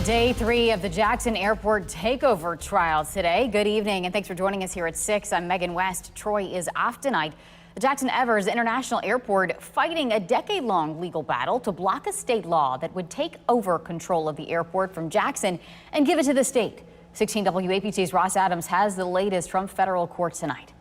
Day 3 of the Jackson Airport takeover trial today. Good evening and thanks for joining us here at 6. I'm Megan West. Troy is off tonight. The Jackson Evers International Airport fighting a decade-long legal battle to block a state law that would take over control of the airport from Jackson and give it to the state. 16 WAPT's Ross Adams has the latest from federal court tonight.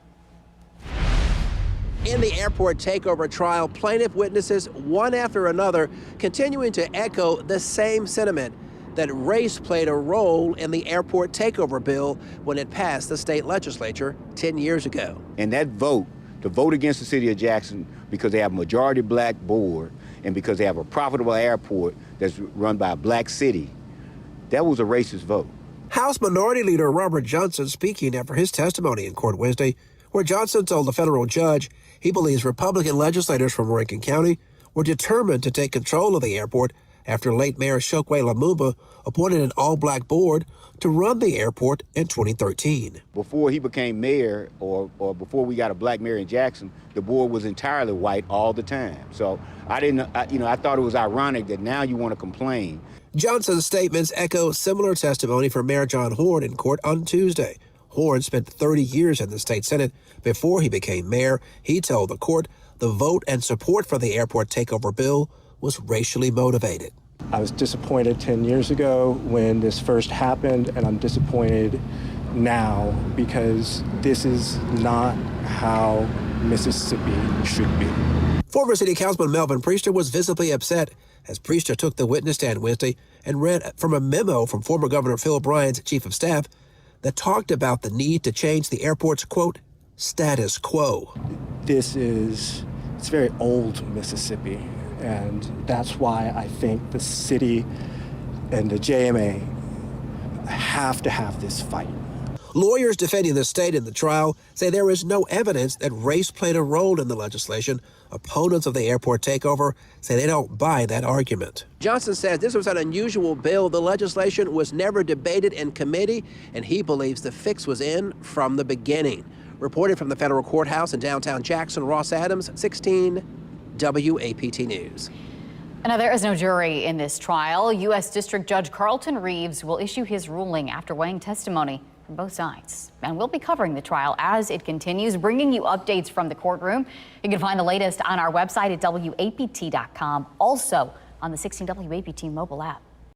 In the airport takeover trial, plaintiff witnesses, one after another, continuing to echo the same sentiment that race played a role in the airport takeover bill when it passed the state legislature 10 years ago. And that vote, to vote against the city of Jackson because they have a majority black board and because they have a profitable airport that's run by a black city, that was a racist vote. House Minority Leader Robert Johnson speaking after his testimony in court Wednesday, where Johnson told the federal judge he believes Republican legislators from Rankin County were determined to take control of the airport after late Mayor Chokwe Lumumba appointed an all-black board to run the airport in 2013. Before he became mayor, or before we got a black mayor in Jackson, the board was entirely white all the time. So I thought it was ironic that now you want to complain. Johnson's statements echo similar testimony from Mayor John Horn in court on Tuesday. Horn spent 30 years in the state Senate before he became mayor. He told the court the vote and support for the airport takeover bill was racially motivated. I was disappointed 10 years ago when this first happened, and I'm disappointed now because this is not how Mississippi should be. Former City Councilman Melvin Priester was visibly upset as Priester took the witness stand Wednesday and read from a memo from former Governor Phil Bryant's chief of staff that talked about the need to change the airport's, quote, status quo. It's very old Mississippi, and that's why I think the city and the JMA have to have this fight. Lawyers defending the state in the trial say there is no evidence that race played a role in the legislation. Opponents of the airport takeover say they don't buy that argument. Johnson says this was an unusual bill. The legislation was never debated in committee, and he believes the fix was in from the beginning. Reported from the federal courthouse in downtown Jackson, Ross Adams, 16 WAPT News. Now, there is no jury in this trial. U.S. District Judge Carlton Reeves will issue his ruling after weighing testimony from both sides. And we'll be covering the trial as it continues, bringing you updates from the courtroom. You can find the latest on our website at WAPT.com, also on the 16 WAPT mobile app.